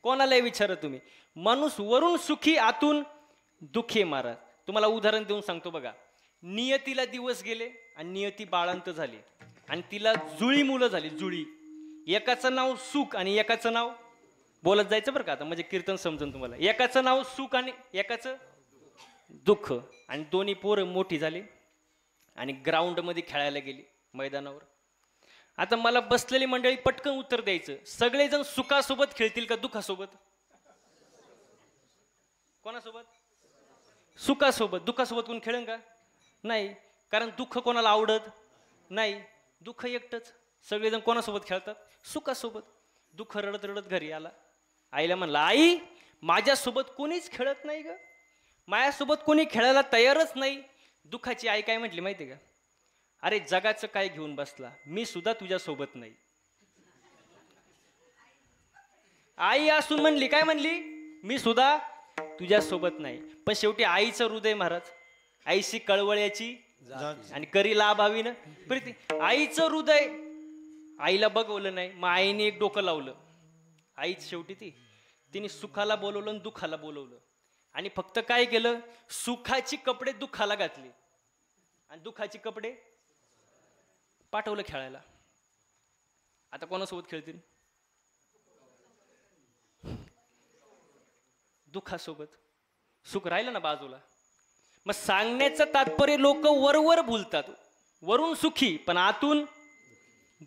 कोणालाही विचारा तुम्ही, माणूस वरून सुखी आतून दुःखी महाराज. तुम्हाला उदाहरण देऊन सांगतो बघा. नियतीला दिवस गेले आणि नियती बाळांत झाली आणि तिला जुळी मुलं झाली. जुळी, एकाचं नाव सुख आणि एकाचं नाव, बोलत जायचं बरं का आता, म्हणजे कीर्तन समजून तुम्हाला. एकाचं नाव सुख आणि एकाचं दुःख. आणि दोन्ही पोरं मोठी झाली आणि ग्राउंडमध्ये खेळायला गेली मैदानावर. आता मला बसलेली मंडळी पटकन उत्तर द्यायचं, सगळेजण सुखासोबत खेळतील का दुःखासोबत? कोणासोबत? सुखासोबत. दुःखासोबत कोण खेळेन का? नाही, कारण दुःख कोणाला आवडत नाही. दुःख एकटंच. सगळेजण कोणासोबत खेळतात? सुखासोबत. दुःख रडत रडत घरी आला. आईला म्हणला, आई माझ्यासोबत कोणीच खेळत नाही ग, माझ्यासोबत कोणी खेळायला तयारच नाही. दुःखाची आई काय म्हटली माहिती का? अरे जगाचं काय घेऊन बसला, मी सुद्धा तुझ्यासोबत नाही. आई असून म्हणली, काय म्हणली? मी सुद्धा तुझ्यासोबत नाही. पण शेवटी आईचं हृदय महाराज, आईशी कळवळ्याची आणि करी लाभ हवी ना प्रीती. आईचं हृदय आईला बघवलं नाही, मग आईने एक डोकं लावलं. आईच शेवटी तिने सुखाला बोलवलं आणि दुःखाला बोलवलं आणि फक्त काय केलं, सुखाची कपडे दुःखाला घातली आणि दुःखाची कपडे पाठवलं खेळायला. आता कोणासोबत खेळतील? दुःखासोबत. सुख राहिलं ना बाजूला. मग सांगण्याचं तात्पर्य, लोक वरवर भुलतात, वरून सुखी पण आतून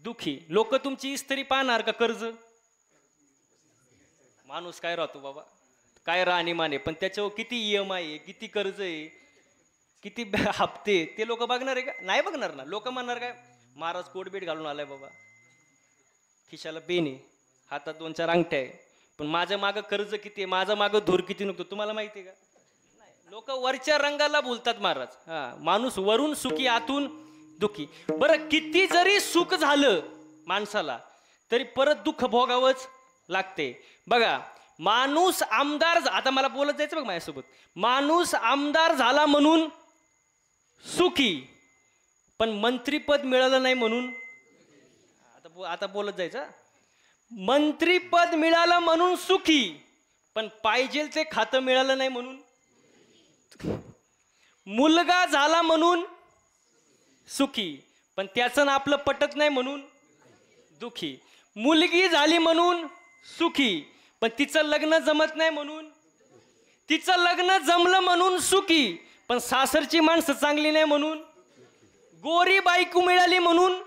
दुखी. लोक तुमची इस्त्री पाहणार का कर्ज? माणूस काय राहतो बाबा, काय राहणीमान आहे, पण त्याच्यावर किती EMI आहे, किती कर्ज आहे, किती हप्ते, ते लोक बघणार आहे का? नाही बघणार ना. लोक म्हणणार काय, महाराज कोटबीट घालून आलाय बाबा, खिशाला पेन आहे, हातात 2-4 अंगठ्या आहे, पण माझ्या मागं कर्ज किती आहे, माझं मागं धूर किती निघतो तुम्हाला माहिती आहे का? नाही. लोक वरच्या रंगाला बोलतात महाराज. हा, माणूस वरून सुखी आतून दुखी. बरं, किती जरी सुख झालं माणसाला तरी परत दुःख भोगावंच लागते. बघा, माणूस आमदार, आता मला बोलत जायचं बघ माझ्यासोबत, माणूस आमदार झाला म्हणून सुखी, पण मंत्रीपद मिळालं नाही म्हणून, आता बोलत जायचं, मंत्रीपद मिळालं म्हणून सुखी, पण पाहिजे ते खातं मिळालं नाही म्हणून, मुलगा झाला म्हणून सुखी, पण त्याचं ना आपलं पटत नाही म्हणून दुखी, मुलगी झाली म्हणून सुखी, पण तिचं लग्न जमत नाही म्हणून, तिचं लग्न जमलं म्हणून सुखी, पण सासरची माणसं चांगली नाही म्हणून, गोरी बायको मिळाली म्हणून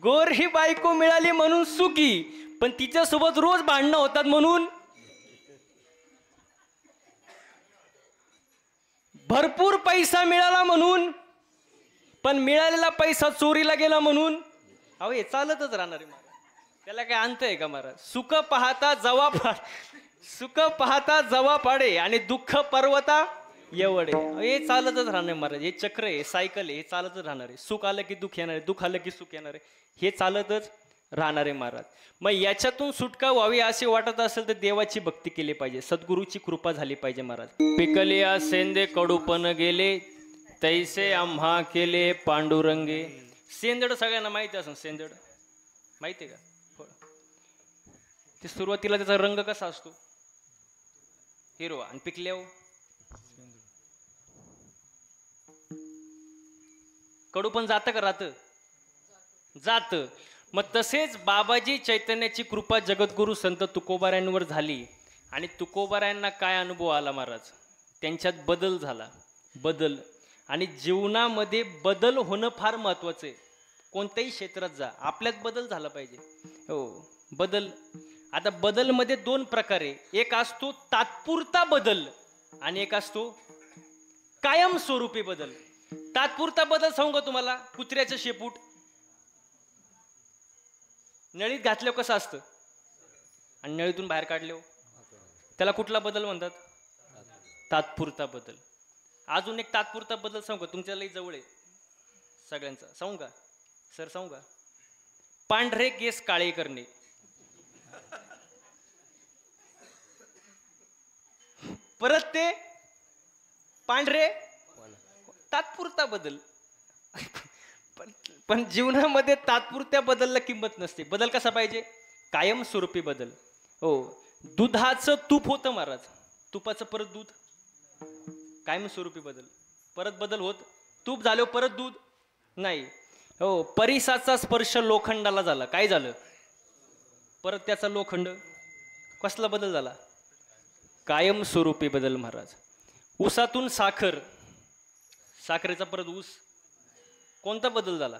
गोरी बायको मिळाली म्हणून सुखी, पण तिच्यासोबत रोज भांडणं होतात म्हणून, भरपूर पैसा मिळाला म्हणून, पण मिळालेला पैसा चोरीला गेला म्हणून. अहो हे चालतच राहणार आहे महाराज, त्याला काय अंत आहे का महाराज? सुख पाहता जवा पाडे आणि दुःख पर्वता एवढे. हे चालतच राहणार महाराज, हे चक्र आहे, सायकल आहे, हे चालतच राहणार आहे. सुख आलं की दुःख येणार आहे, दुःख आलं की सुख येणार आहे, हे चालतच राहणार आहे महाराज. मग याच्यातून सुटका व्हावी असे वाटत असेल तर देवाची भक्ती केली पाहिजे, सद्गुरूची कृपा झाली पाहिजे महाराज. पिकलिया सेंदे कडूपण गेले, तैसे आम्हा केले पांडुरंगे. सेंदड सगळ्यांना माहिती असेल, सेंदड माहिती आहे का? ते सुरुवातीला त्याचा रंग कसा असतो? हिरवा, आणि पिकल्यावर कडूपण जातं का राहतं? जातं. मग तसेच बाबाजी चैतन्याची कृपा जगद्गुरु संत तुकोबाऱ्यांवर झाली आणि तुकोबाऱ्यांना काय अनुभव आला महाराज? त्यांच्यात बदल झाला. बदल, आणि जीवनामध्ये बदल होणं फार महत्वाचं आहे. कोणत्याही क्षेत्रात जा, आपल्यात बदल झाला पाहिजे. हो, बदल. आता बदलमध्ये 2 प्रकार आहे. एक असतो तात्पुरता बदल आणि एक असतो कायमस्वरूपी बदल. तात्पुरता बदल सांगू का तुम्हाला? कुत्र्याचं शेपूट नळीत घातल्यावर कसं असतं आणि नळीतून बाहेर काढल्यावर, त्याला कुठला बदल म्हणतात? तात्पुरता बदल. अजून एक तात्पुरता बदल सांगू का? तुमच्या लई जवळ आहे सगळ्यांचा, सांगू का सर? सांगू का? पांढरे केस काळे करणे. परत ते पांढरे तात्पुरता बदल. पण जीवनामध्ये तात्पुरत्या बदलला किंमत नसते. बदल कसा पाहिजे? कायमस्वरूपी बदल. हो, दुधाचं तूप होतं महाराज, तुपाचं परत दूध, कायमस्वरूपी बदल. परत बदल होत, तूप झालं परत दूध नाही. हो, परिसाचा स्पर्श लोखंडाला झाला, काय झालं? परत त्याचा लोखंड. कसला बदल झाला? कायमस्वरूपी बदल महाराज. ऊसातून साखर, साखरेचा परत ऊस, कोणता बदल झाला?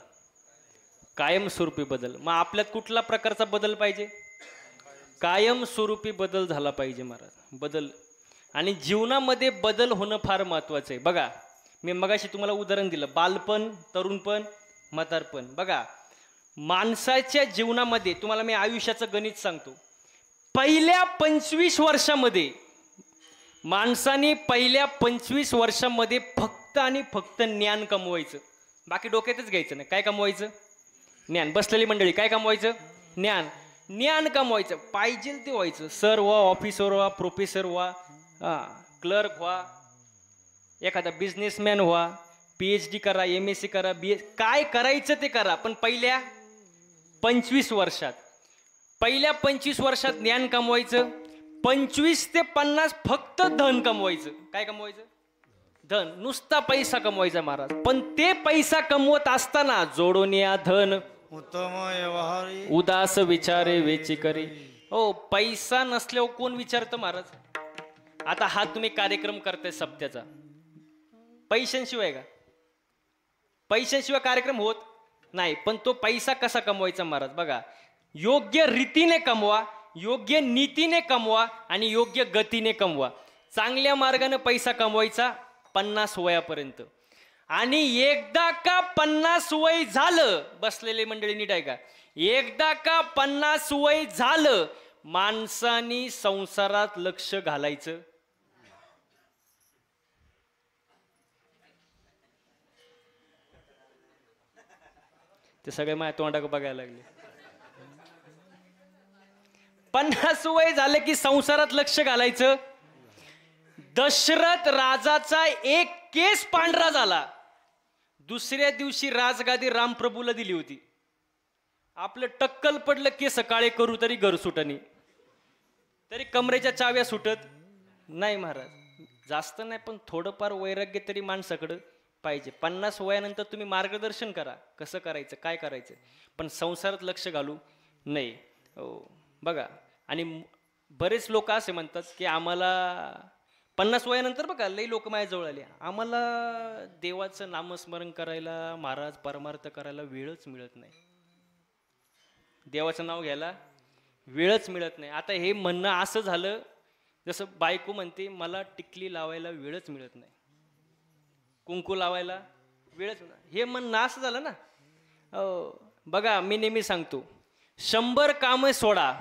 कायमस्वरूपी बदल. मग आपल्यात कुठला प्रकारचा बदल पाहिजे? कायमस्वरूपी बदल झाला पाहिजे महाराज. बदल आणि जीवनामध्ये बदल होणं फार महत्वाचं आहे. बघा, मी मगाशी तुम्हाला उदाहरण दिलं, बालपण, तरुणपण, म्हातारपण. बघा, माणसाच्या जीवनामध्ये तुम्हाला मी आयुष्याचं गणित सांगतो. पहिल्या 25 वर्षामध्ये माणसाने पहिल्या 25 वर्षामध्ये फक्त आणि फक्त ज्ञान कमवायचं. बाकी डोक्यातच घ्यायचं नाही. काय कमवायचं? ज्ञान. बसलेली मंडळी, काय कमवायचं? ज्ञान. ज्ञान कमवायचं. पाहिजे ते व्हायचं. सर व्हा, ऑफिसर व्हा, प्रोफेसर व्हा, क्लर्क व्हा, एखादा बिझनेसमॅन व्हा, PhD करा, MSc करा, BS, काय करायचं ते करा. पण पहिल्या 25 वर्षात, पहिल्या 25 वर्षात ज्ञान कमवायचं. 25 ते 50 फक्त धन कमवायचं. काय कमवायचं? धन. नुसता पैसा कमवायचा महाराज. पण ते पैसा कमवत असताना जोडून या धन उत्तम व्यवहारी, उदास विचारे वेची करी. हो, पैसा नसल्यावर कोण विचारतं महाराज? आता हा तुम्ही कार्यक्रम करताय सप्त्याचा, पैशांशिवाय का? पैशांशिवाय कार्यक्रम होत नाही. पण तो पैसा कसा कमवायचा महाराज? बघा, योग्य रीतीने कमवा, योग्य नीतीने कमवा आणि योग्य गतीने कमवा. चांगल्या मार्गाने पैसा कमवायचा 50 वयापर्यंत. आणि एकदा का 50 वय झालं, बसलेले मंडळी नीट आहे का, एकदा का 50 वय झालं, माणसानी संसारात लक्ष घालायचं. ते सगळे माझ्या तोंडाकडे बघायला लागले. 50 वय झालं की संसारात लक्ष घालायचं. दशरथ राजाचा एक केस पांढरा झाला, दुसऱ्या दिवशी राजगादी रामप्रभूला दिली होती. आपलं टक्कल पडलं केस काळे करू तरी घर सुटणी, तरी कमरेच्या चाव्या सुटत नाही महाराज. जास्त नाही पण थोडंफार वैराग्य तरी माणसाकडं पाहिजे. 50 वयानंतर तुम्ही मार्गदर्शन करा, कसं करायचं, काय करायचं, पण संसारात लक्ष घालू नये. हो, बघा, आणि बरेच लोक असे म्हणतात की आम्हाला 50 वयानंतर, बघा, लई लोक माझ्याजवळ आले, आम्हाला देवाचं नामस्मरण करायला, महाराज परमार्थ करायला वेळच मिळत नाही, देवाचं नाव घ्यायला वेळच मिळत नाही. आता हे म्हणणं असं झालं जसं बायको म्हणते मला टिकली लावायला वेळच मिळत नाही, कुंकू लावायला वेळच मिळत. हे म्हणणं असं झालं ना. बघा, मी नेहमी सांगतो, 100 कामे सोडा,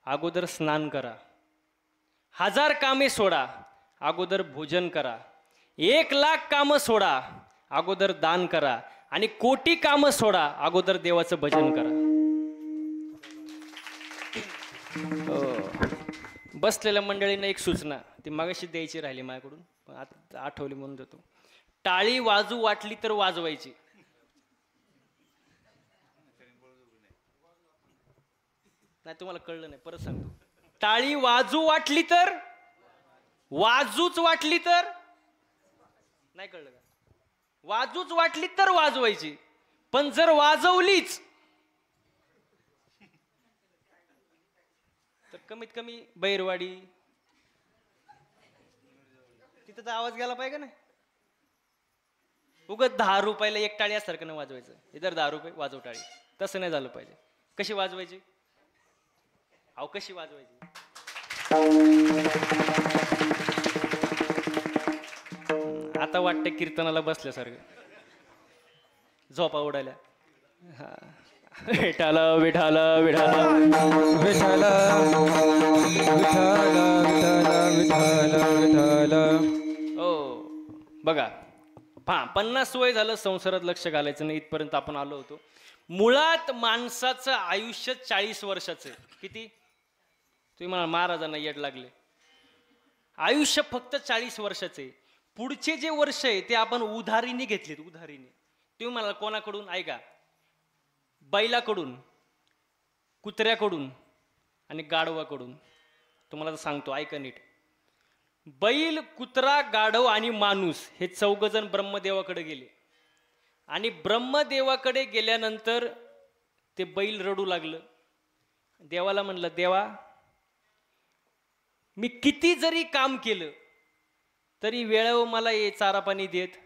अगोदर स्नान करा. 1000 कामे सोडा, अगोदर भोजन करा. 1,00,000 कामं सोडा, अगोदर दान करा. आणि 1,00,00,000 कामं सोडा, अगोदर देवाचं भजन करा. बसलेल्या मंडळींना एक सूचना, ती मागाशी द्यायची राहिली माझ्याकडून, पण आता आठवली म्हणून देतो. टाळी वाजू वाटली तर वाजवायची. नाही, तुम्हाला कळलं नाही, परत सांगतो. टाळी वाजू वाटली तर वाजूच, वाटली तर नाही, कळलं का? वाजूच वाटली तर वाजवायची. पण जर वाजवलीच तर कमीत कमी बैरवाडी तिथं तर आवाज गेला पाहिजे ना. उगाच 10 रुपयाला एक टाळी असल्यासारखं नाही वाजवायचं. इधर 10 रुपये वाजव टाळी, तसं नाही झालं पाहिजे. कशी वाजवायची? अहो, कशी वाजवायची? आता वाटतं कीर्तनाला बसल्यासारखं, झोपा उडाल्या. हा, विठाला विठाला विठाला विठाला विठाला विठाला. हो, बघा, 50 वय झालं, संसारात लक्ष घालायचं नाही, इथपर्यंत आपण आलो होतो. मुळात माणसाचं आयुष्य 40 वर्षाचं आहे. किती? तुम्ही म्हणा महाराजांना येड लागले. आयुष्य फक्त 40 वर्षाचं आहे. पुढचे जे वर्ष आहे ते आपण उधारीने घेतलेत, उधारीने. तुम्ही म्हणाल कोणाकडून? ऐका, बैलाकडून, कुत्र्याकडून आणि गाढवाकडून. तुम्हाला तर सांगतो, ऐका नीट. बैल, कुत्रा, गाढव आणि माणूस हे चौघजण ब्रह्मदेवाकडे गेले. आणि ब्रह्मदेवाकडे गेल्यानंतर ते बैल रडू लागलं. देवाला म्हणलं, देवा, मी किती जरी काम केलं तरी वेळेवर मला हे चारा पाणी देत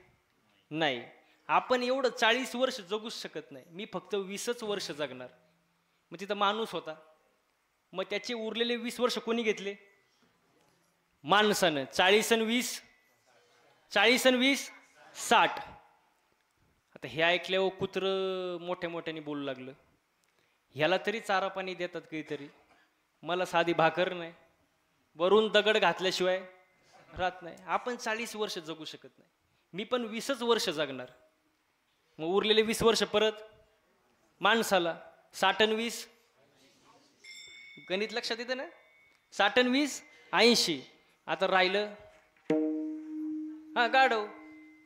नाही. आपण एवढं 40 वर्ष जगूच शकत नाही, मी फक्त 20च वर्ष जगणार. मग तिथं माणूस होता, मग त्याचे उरलेले 20 वर्ष कोणी घेतले? माणसानं. 40 आणि 20, 40 आणि 20 60. आता हे ऐकल्यावर कुत्रं मोठ्या मोठ्याने बोलू लागलं, ह्याला तरी चारा पाणी देतात काहीतरी, मला साधी भाकर नाही, वरून दगड घातल्याशिवाय राहत नाही. आपण 40 वर्ष जगू शकत नाही, मी पण 20च वर्ष जगणार. मग उरलेले 20 वर्ष परत माणसाला. 60 आणि 20, गणित लक्षात येतं ना? 60 आणि 20 80. आता राहिलं हा गाढव.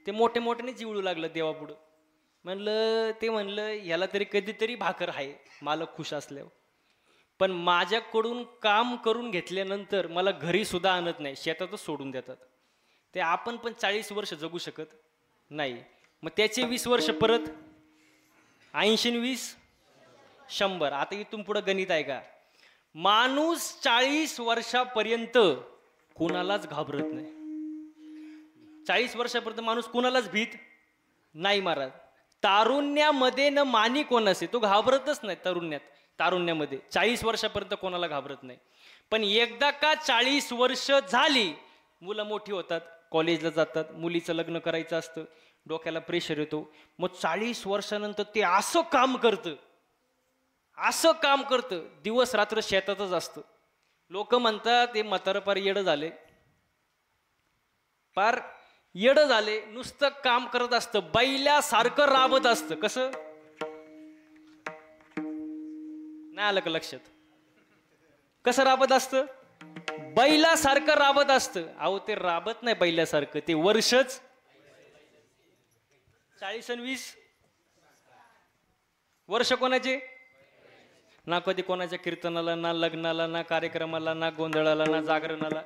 ते मोठे मोठ्याने जिवळू लागलं देवापुढं. म्हणलं, ते म्हणलं ह्याला तरी कधीतरी भाकर आहे मालक खुश असल्यावर, पण माझ्याकडून काम करून घेतल्यानंतर मला घरी सुद्धा आणत नाही, शेतातच सोडून देतात. ते आपण पण 40 वर्ष जगू शकत नाही. मग त्याचे 20 वर्ष परत 80 आणि 20 100. आता इथून पुढं गणित आहे का? माणूस 40 वर्षापर्यंत कोणालाच घाबरत नाही. 40 वर्षापर्यंत माणूस कोणालाच भीत नाही महाराज. तारुण्यामध्ये न मानी कोणासे, तो घाबरतच नाही. तारुण्यामध्ये 40 वर्षापर्यंत कोणाला घाबरत नाही. पण एकदा का 40 वर्ष झाली, मुलं मोठी होतात, कॉलेजला जातात, मुलीचं लग्न करायचं असतं, डोक्याला प्रेशर येतो. मग 40 वर्षानंतर ते असं काम करतं, दिवस रात्र शेतातच असतं. लोक म्हणतात ते म्हातारं पार येडं झाले, पार येडं झाले, नुसतं काम करत असतं, बैल्यासारखं राबत असतं. कसं नाही आलं का लक्षात? कसं राबत असतं? बैलासारखं राबत असतं. अहो ते राबत नाही बैलासारखं, ते वर्षच 40 आणि 20 वर्ष कोणाचे? ना कधी कोणाच्या कीर्तनाला, ना लग्नाला, ना कार्यक्रमाला, ना गोंधळाला, ना जागरणाला.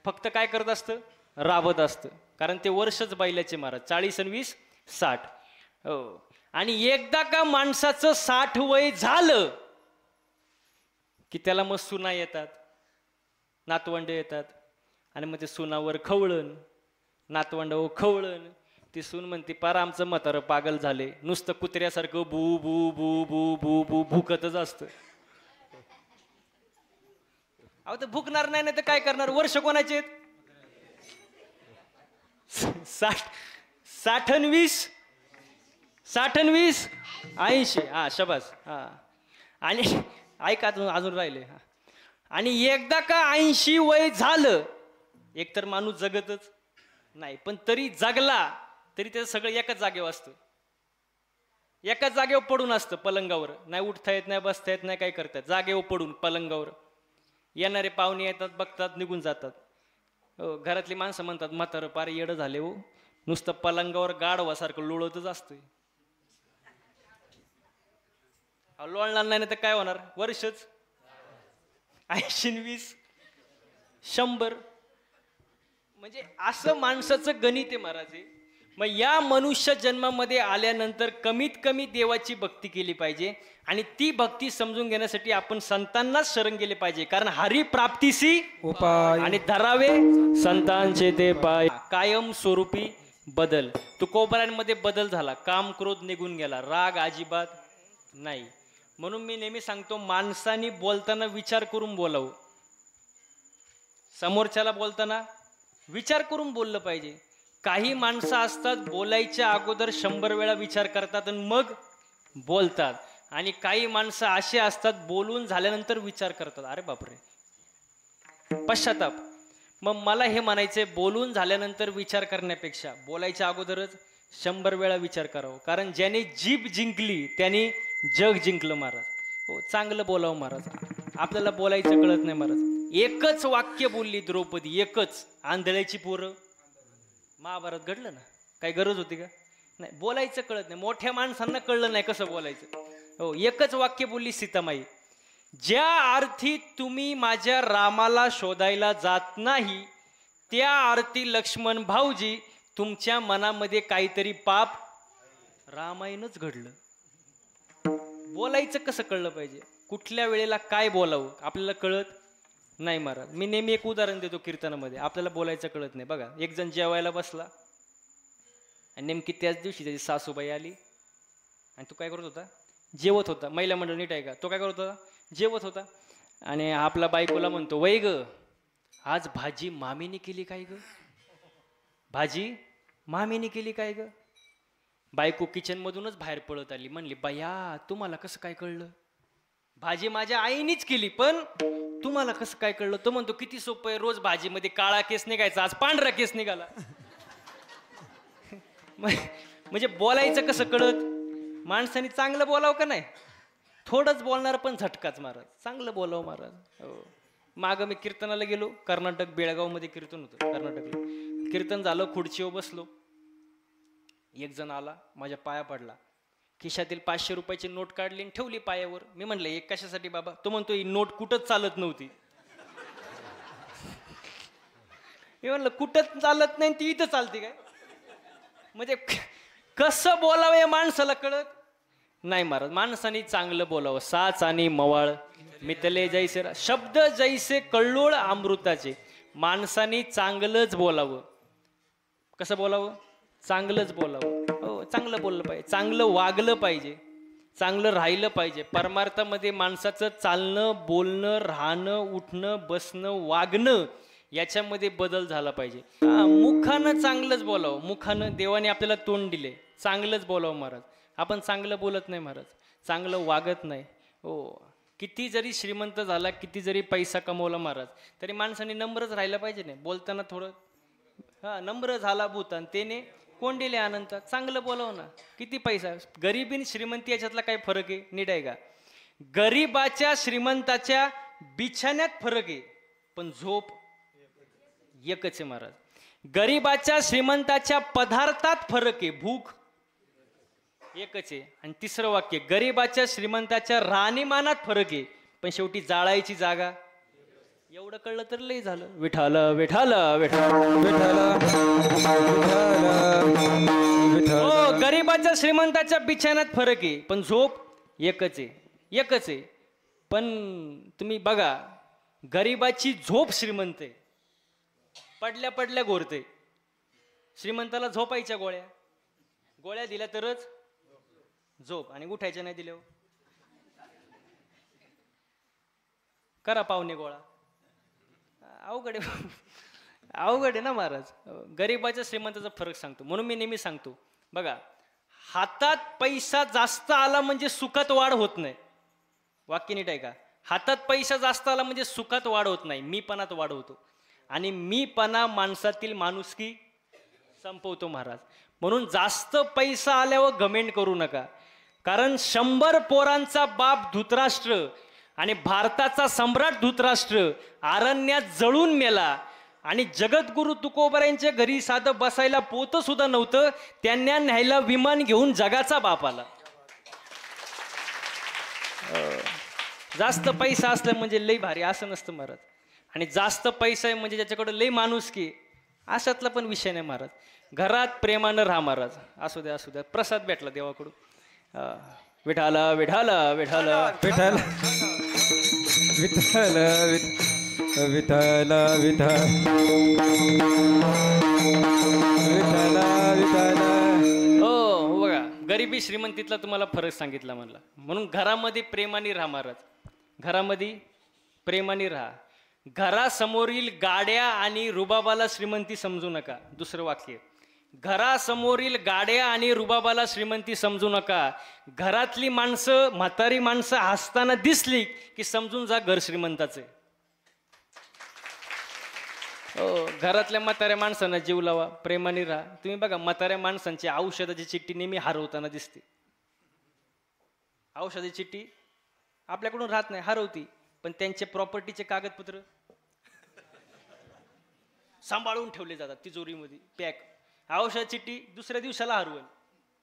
फक्त काय करत असतं? राबत असतं. कारण ते वर्षच बैलाचे महाराज. 40 आणि 20 60. हो. आणि एकदा का माणसाचं 60 वय झालं की त्याला मग सुना येतात, नातवंड येतात, आणि मग ते सुनावर खवळण, नातवंडावर खवळण. ती सून म्हणते, पार आमचं म्हातारं पागल झाले, नुसतं कुत्र्यासारखं बू बू बू बू बू बू भुकतच असतं. अहो तर भुकणार नाही ना, तर काय करणार? वर्ष कोणाचे? 60 आणि 20 80. हा शबास. हा. आणि ऐका, अजून राहिले. हा. आणि एकदा का 80 वय झालं, एकतर माणूस जगतच नाही, पण तरी जगला तरी त्याचं सगळं एकाच जागेवर असतं, एकाच जागेवर पडून असतं, पलंगावर. नाही उठता येत, नाही बसता येत, नाही काय करतात, जागेवर पडून पलंगावर. येणारे पाहुणे येतात, बघतात, निघून जातात. घरातली माणसं म्हणतात, म्हातारं पार येडं झाले हो, नुसतं पलंगावर गाढवासारखं लोळतच असतंय. लोळणार नाही ना तर काय होणार? वर्षच 80 आणि 20 100. म्हणजे असं माणसाचं गणित आहे महाराज. मग या मनुष्य जन्मामध्ये आल्यानंतर कमीत कमी देवाची भक्ती केली पाहिजे, आणि ती भक्ती समजून घेण्यासाठी आपण संतांनाच शरण गेले पाहिजे. कारण हरी प्राप्तीसी उपाय आणि धरावे संतांचे ते पाय. कायम स्वरूपी बदल. तुकोबारांमध्ये बदल झाला, काम क्रोध निघून गेला, राग अजिबात नाही. म्हणून मी नेहमी सांगतो, माणसाने बोलताना विचार करून बोलावं. समोरच्याला बोलताना विचार करून बोललं पाहिजे. काही माणसं असतात, बोलायच्या अगोदर 100 वेळा विचार करतात आणि मग बोलतात, आणि काही माणसं असे असतात, बोलून झाल्यानंतर विचार करतात. अरे बापरे, पश्चाताप. मग मला हे म्हणायचंय, बोलून झाल्यानंतर विचार करण्यापेक्षा बोलायच्या अगोदरच 100 वेळा विचार करावा. कारण ज्याने जीभ जिंकली त्याने जग जिंकलं महाराज. हो, चांगलं बोलावं महाराज. आपल्याला बोलायचं कळत नाही महाराज. एकच वाक्य बोलली द्रौपदी, एकच. आंधळ्याची पोरं महाभारत घडलं ना, काही गरज होती का? नाही. बोलायचं कळत नाही, मोठ्या माणसांना कळलं नाही कसं बोलायचं. हो, एकच वाक्य बोलली सीतामाई, ज्या अर्थी तुम्ही माझ्या रामाला शोधायला जात नाही त्या अर्थी लक्ष्मण भाऊजी तुमच्या मनामध्ये काहीतरी पाप रामायणच घडलं. बोलायचं कसं कळलं पाहिजे, कुठल्या वेळेला काय बोलावं आपल्याला कळत नाही महाराज. मी नेहमी एक उदाहरण देतो कीर्तनामध्ये, आपल्याला बोलायचं कळत नाही. बघा, एक जण जेवायला बसला आणि नेमकी त्याच दिवशी त्याची सासूबाई आली आणि तो काय करत होता, जेवत होता. महिला मंडळ नीट आहे का, तो काय करत होता, जेवत होता. आणि आपला बायकोला म्हणतो, वै ग आज भाजी मामीने केली काय ग, भाजी मामीने केली काय ग. बायको किचन मधूनच बाहेर पळत आली, म्हणली, बया तुम्हाला कसं काय कळलं, भाजी माझ्या आईनीच केली पण तुम्हाला कसं काय कळलं. तो म्हणतो, किती सोपं आहे, रोज भाजीमध्ये काळा केस निघायचा, आज पांढरा केस निघाला. म्हणजे बोलायचं कसं कळत, माणसाने चांगलं बोलावं का नाही, थोडंच बोलणार पण झटकाच महाराज, चांगलं बोलावं महाराज. हो, मागं मी कीर्तनाला गेलो, कर्नाटक बेळगावमध्ये कीर्तन होतं. कर्नाटकला कीर्तन झालं, खुर्चीवर बसलो, एक जण आला, माझ्या पाया पडला, खिशातील 500 रुपयाची नोट काढली आणि ठेवली पायावर. मी म्हणलं, एक कशासाठी बाबा. तो म्हणतो, ही नोट कुठंच चालत नव्हती. मी म्हणलं, कुठंच चालत नाही ती इथं चालते काय. म्हणजे कसं बोलावं या माणसाला कळत नाही महाराज. माणसाने चांगलं बोलावं. साच आणि मवाळ मितले जैसे, शब्द जैसे कल्लोळ अमृताचे. माणसाने चांगलंच बोलावं. कसं बोलावं, चांगलंच बोलावं. हो, चांगलं बोललं पाहिजे, चांगलं वागलं पाहिजे, चांगलं राहिलं पाहिजे. परमार्थामध्ये माणसाचं चालणं, बोलणं, राहणं, उठणं, बसणं, वागणं याच्यामध्ये बदल झाला पाहिजे. मुखानं चांगलंच बोलावं. मुखानं देवाने आपल्याला तोंड दिले, चांगलंच बोलावं महाराज. आपण चांगलं बोलत नाही महाराज, चांगलं वागत नाही. हो, किती जरी श्रीमंत झाला, किती जरी पैसा कमवला महाराज, तरी माणसाने नम्रच राहिलं पाहिजे. नाही बोलताना थोडं नम्र झाला भूतान तेने कोण दिले अनंत. चांगलं बोलाव ना. किती पैसा, गरीबी आणि श्रीमंती याच्यातला काय फरक आहे, नीट आहे का. गरीबाच्या श्रीमंताच्या बिछाण्यात फरक आहे, पण झोप एकच आहे महाराज. गरीबाच्या श्रीमंताच्या पदार्थात फरक आहे, भूक एकच आहे. आणि तिसरं वाक्य, गरीबाच्या श्रीमंताच्या राहणीमानात फरक आहे, पण शेवटी जाळायची जागा. एवढं कळलं तर लय झालं. विठाल विठाल विठाल हो, गरीबाच्या श्रीमंताच्या बिछाण्यात फरक आहे, पण झोप एकच आहे, एकच आहे. पण तुम्ही बघा, गरीबाची झोप श्रीमंत आहे, पडल्या पडल्या घोरते. श्रीमंताला झोपायच्या गोळ्या, गोळ्या दिल्या तरच झोप, आणि उठायच्या नाही दिल्या करा पाहुणे गोळा. अवघड आहे, अवघड आहे ना महाराज. गरीबाच्या श्रीमंताचा फरक सांगतो. म्हणून मी नेहमी सांगतो, बघा, हातात पैसा जास्त आला म्हणजे सुखात वाढ होत नाही. वाक्य नीट आहे का. हातात पैसा जास्त आला म्हणजे सुखात वाढ होत नाही, मीपणात वाढ होतो. आणि मीपणा माणसातील माणुसकी संपवतो महाराज. म्हणून जास्त पैसा आल्यावर घमेंड करू नका. कारण 100 पोरांचा बाप धृतराष्ट्र आणि भारताचा सम्राट धृतराष्ट्र अरण्यात जळून मेला. आणि जगद्गुरु तुकोबरायांच्या घरी साधं बसायला पोतं सुद्धा नव्हतं, त्यांना न्यायला विमान घेऊन जगाचा बाप आला. जास्त पैसा असला म्हणजे लई भारी असं नसतं महाराज. आणि जास्त पैसा आहे म्हणजे ज्याच्याकडे लई माणुसकी, अशातला पण विषय नाही महाराज. घरात प्रेमानं राहा महाराज. असू द्या असू द्या, प्रसाद भेटला देवाकडून. विठाल विठाल विठाल विठाल विठाल विठाल विठाल विठाल. हो बघा, गरिबी श्रीमंतीतला तुम्हाला फरक सांगितला म्हणला. म्हणून घरामध्ये प्रेमाने राहा महाराज, घरामध्ये प्रेमाने राहा. घरासमोरील गाड्या आणि रुबाबाला श्रीमंती समजू नका. दुसरं वाक्य, घरासमोरील गाड्या आणि रुबाबाला श्रीमंती समजू नका. घरातली माणसं, म्हातारी माणसं हसताना दिसली की समजून जा घर श्रीमंताचे. हो, घरातल्या म्हाताऱ्या माणसांना जीव लावा, प्रेमाने राहा. तुम्ही बघा, म्हाताऱ्या माणसांची औषधाची चिठ्ठी नेहमी हरवताना दिसते. औषधाची चिठ्ठी आपल्याकडून राहत नाही, हरवती. पण त्यांचे प्रॉपर्टीचे कागदपत्र सांभाळून ठेवले जातात तिजोरीमध्ये पॅक. औषध चिठ्ठी दुसऱ्या दिवसाला हरवल,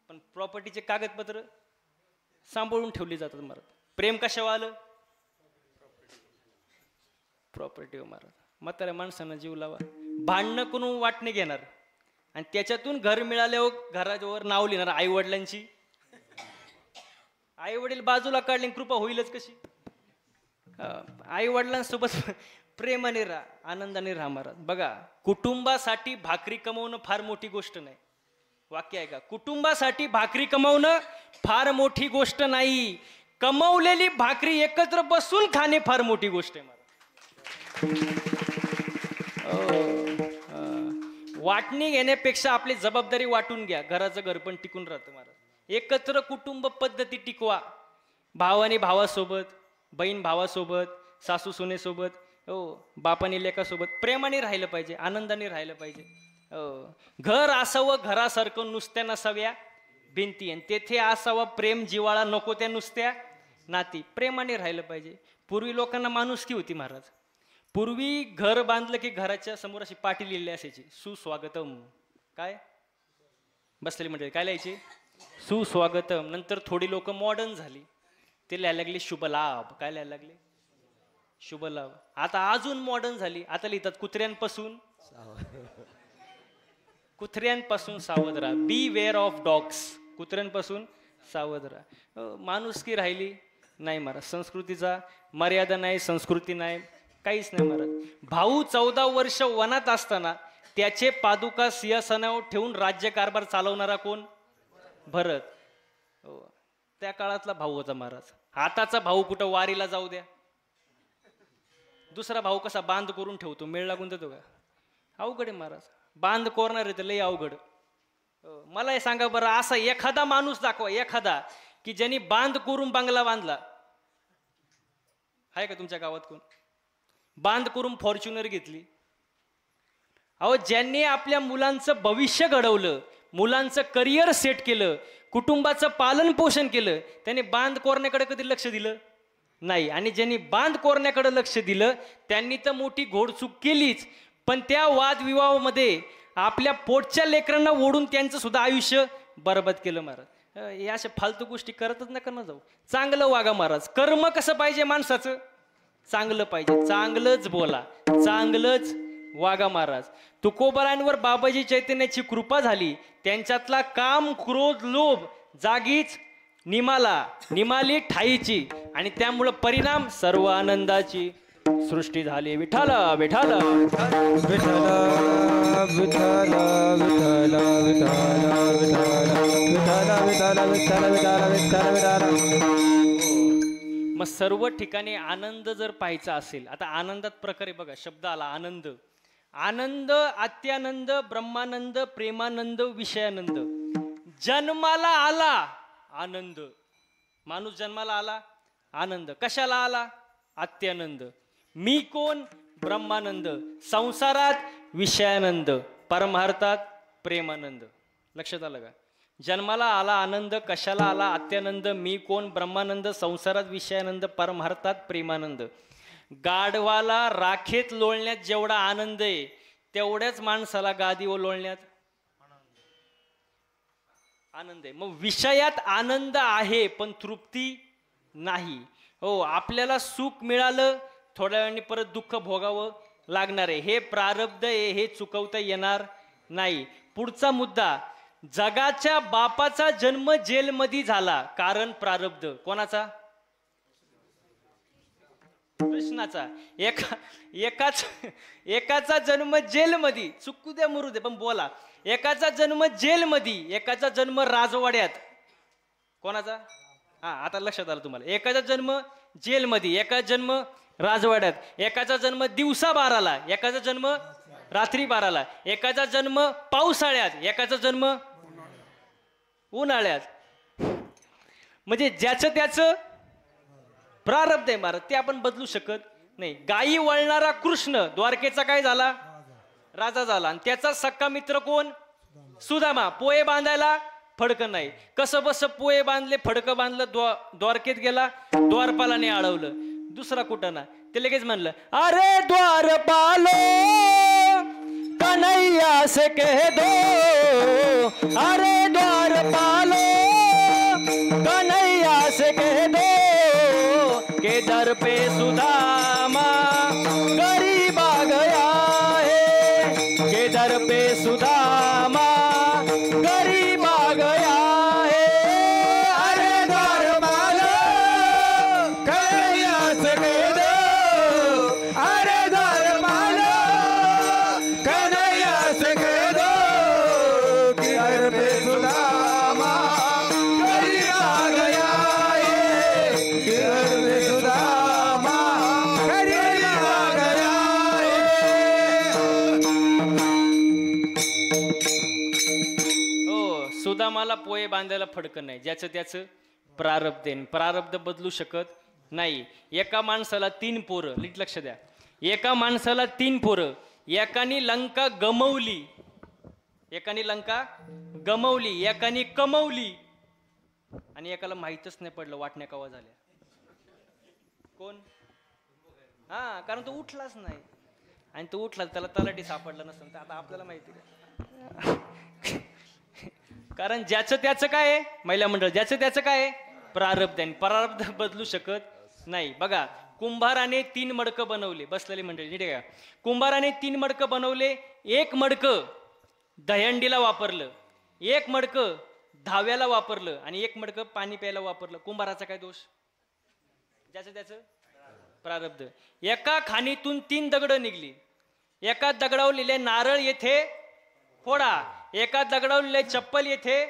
पण प्रॉपर्टीचे कागदपत्र सांभाळून ठेवली जातात महाराज. प्रेम कशावर आलं? प्रॉपर्टीवर महाराज. म्हाताऱ्या माणसांना जीव लावा, भांडणं करून वाटणे घेणार आणि त्याच्यातून घर मिळाल्यावर घरावर नाव लिहिणार आई वडिलांची. आई वडील बाजूला काढले कृपा होईलच कशी? आई वडिलांसोबत प्रेमाने राहा, आनंदाने राहा महाराज. बघा, कुटुंबासाठी भाकरी कमवणं फार मोठी गोष्ट नाही. वाक्य आहे का? कुटुंबासाठी भाकरी कमवणं फार मोठी गोष्ट नाही, कमवलेली भाकरी एकत्र बसून खाणे फार मोठी गोष्ट आहे महाराज. वाटणी घेण्यापेक्षा आपली जबाबदारी वाटून घ्या, घराचं घर पण टिकून राहतं महाराज. एकत्र कुटुंब पद्धती टिकवा. भावाने भावासोबत, बहीण भावासोबत, सासू सुनेसोबत, हो, बापाने लेकासोबत प्रेमाने राहिलं पाहिजे, आनंदाने राहिलं पाहिजे. घर असावं घरासारखं, नुसत्या नसाव्या भिंती, आणि तेथे असावा प्रेम जिवाळा, नको त्या नुसत्या नाती. प्रेमाने राहिलं पाहिजे. पूर्वी लोकांना माणुसकी होती महाराज. पूर्वी घर बांधलं की घराच्या समोर अशी पाटी लिहिली असायची, सुस्वागतम. काय बसलेली म्हणजे काय लिहायची? सुस्वागतम. नंतर थोडी लोक मॉडर्न झाली, ते लिहायला लागले शुभलाभ. काय लिहायला लागले? शुभलाभ. आता अजून मॉडर्न झाली, आता लिहितात कुत्र्यांपासून सावध राहा. बी वेअर ऑफ डॉग्स. कुत्र्यांपासून सावध राहा. माणुसकी राहिली नाही महाराज. संस्कृतीचा मर्यादा नाही, संस्कृती नाही, काहीच नाही महाराज. भाऊ 14 वर्ष वनात असताना त्याचे पादुका सिंहासनावर ठेवून राज्यकारभार चालवणारा कोण? भरत. त्या काळातला भाऊ होता महाराज. आताचा भाऊ कुठं वारीला जाऊ द्या, दुसरा भाऊ कसा बांध करून ठेवतो, मेळ लागून देतो का? अवघड आहे महाराज. बांध कोरणार आहे तर लय अवघड. मला हे सांगा बरं, असा एखादा माणूस दाखवा, एखादा की ज्यांनी बांध करून बंगला बांधला आहे का तुमच्या गावात? कोण बांध करून फॉर्च्युनर घेतली? अहो, ज्यांनी आपल्या मुलांचं भविष्य घडवलं, मुलांचं करिअर सेट केलं, कुटुंबाचं पालन पोषण केलं, त्यांनी बांध कोरण्याकडे कधी लक्ष दिलं नाही. आणि ज्यांनी बांध कोरण्याकडे लक्ष दिलं त्यांनी तर मोठी घोडचूक केलीच, पण त्या वादविवाहामध्ये आपल्या पोटच्या लेकरांना ओढून त्यांचं सुद्धा आयुष्य बरबाद केलं महाराज. हे अशा फालतू गोष्टी करतच नका ना जाऊ. चांगलं वागा महाराज. कर्म कसं पाहिजे माणसाचं? चांगलं पाहिजे. चांगलंच बोला, चांगलंच वागा महाराज. तुकोबारांवर बाबाजी चैतन्याची कृपा झाली. त्यांच्यातला काम, क्रोध, लोभ जागीच निमाली ठाईची, आणि त्यामुळं परिणाम सर्व आनंदाची सृष्टी झाली. विठ्ठल विठ्ठल विठ्ठल विठ्ठल विठ्ठल विठ्ठल. मग सर्व ठिकाणी आनंद जर पाहायचा असेल, आता आनंदात प्रकारे बघा, शब्द आला आनंद. आनंद, अत्यानंद, ब्रह्मानंद, प्रेमानंद, विषयानंद. जन्माला आला आनंद, माणूस जन्माला आला आनंद. कशाला आला? अत्यानंद. मी कोण? ब्रह्मानंद. संसारात विषयानंद, परमार्थात प्रेमानंद. लक्षात आलं का? जन्माला आला आनंद, कशाला आला? अत्यानंद. मी कोण? ब्रह्मानंद. संसारात विषयानंद, परमार्थात प्रेमानंद. गाढवाला राखेत लोळण्यात जेवढा आनंद आहे, तेवढ्याच माणसाला गादीवर लोळण्यात आनंद आहे. मग विषयात आनंद आहे पण तृप्ती नाही. हो, आपल्याला सुख मिळालं, थोड्या वेळाने परत दुःख भोगावं लागणार आहे. हे प्रारब्ध आहे, हे चुकवता येणार नाही. पुढचा मुद्दा, जगाच्या बापाचा जन्म जेलमध्ये झाला, कारण प्रारब्ध. कोणाचा? कृष्णाचा. एकाचा जन्म जेलमध्ये, चुकू द्या मरू दे पण बोला. एकाचा जन्म जेलमध्ये, एकाचा जन्म राजवाड्यात. कोणाचा? हा, आता लक्षात आलं तुम्हाला. एकाचा जन्म जेलमध्ये, एकाचा जन्म राजवाड्यात, एकाचा जन्म दिवसा 12ला, एकाचा जन्म रात्री 12ला, एकाचा जन्म पावसाळ्यात, एकाचा जन्म उन्हाळ्यात. म्हणजे ज्याचं त्याचं प्रारब्ध आहे महाराज, ते आपण बदलू शकत नाही. गायी वळणारा कृष्ण द्वारकेचा काय झाला? राजा झाला. आणि त्याचा सक्का मित्र कोण? सुदामा. पोहे बांधायला फडकं नाही. कसं बस पोहे बांधले, फडकं बांधलं, द्वारकेत गेला, द्वारपालाने अडवलं. दुसरा कुठं ना, ते लगेच म्हणलं, अरे द्वारपालो कन्हैया से कह दो अरे द्वारपालो, कन्हैया से कह दो के दर पे सुदामा गरीब आ गया है, के दर पे सुदामा गरीब आ गया है। अरे द्वारपालो कन्हैया से कह दो अरे द्वारपालो कन्हैया से कह दो कि दर पे सुदामा गरीब आ गया है, कि दर पे सुदामा गरीब आ गया है। हो, सुदामाला पोहे बांधायला फडकं नाही, ज्याचं त्याचं प्रारब्ध आहे, प्रारब्ध बदलू शकत नाही. एका माणसाला 3 पोरं, नीट लक्ष द्या, एका माणसाला 3 पोरं, एकानी लंका गमवली, एकानी लंका गमवली, एकानी कमवली आणि एकाला माहीतच नाही पडलं वाटण्या कवा झाल्या. कोण? हा, कारण तो उठलाच नाही, आणि तो उठला त्याला तलाठी सापडला नसेल तर आता आपल्याला माहिती आहे. कारण ज्याचं त्याचं काय आहे महिला मंडळ, ज्याचं त्याचं काय आहे प्रारब्ध आहे, प्रारब्ध बदलू शकत नाही. बघा, कुंभाराने 3 मडकं बनवले, बसलेली मंडळी नीट आहे का, कुंभाराने 3 मडकं बनवले, 1 मडकं दहंडीला वापरलं, 1 मडकं धाव्याला वापरलं आणि 1 मडकं पाणी प्यायला वापरलं. कुंभाराचा काय दोष? ज्याचं त्याचं प्रारब्ध. एका खाणीतून 3 दगड निघली, एका दगडावर लिहिले नारळ येथे फोडा, एका दगडावर लिहिले चप्पल येथे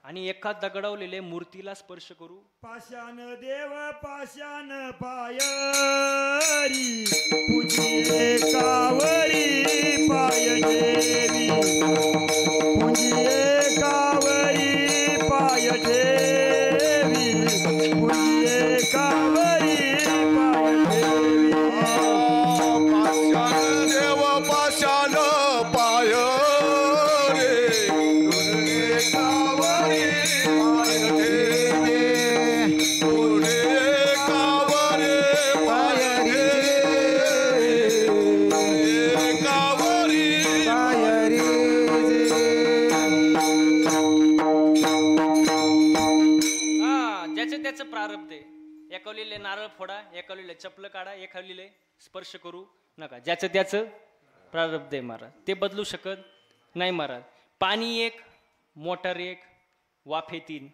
आणि एका दगडावर लिहिले मूर्तीला स्पर्श करू. पाषाण देव पाषाण पायरी पूजिये कावरी पाय देवी, पूजिये कावरी पाय देवी, पूजिये कावरी पाय देवी. पाषाण देव पाषाण पाय रे, तुझे कावरी पाय देवी, तुझे कावरी पाय देवी, कावरी पाय हा, ज्याचं त्याचं प्रारब्ध आहे. एका लिहिले नारळ फोडा, एका लिहिले चप्पल काढा, एका लिहिले स्पर्श करू नका. ज्याचं त्याचं प्रारब्ध आहे महाराज, ते बदलू शकत नाही महाराज. पाणी 1, मोटर 1, वाफे 3.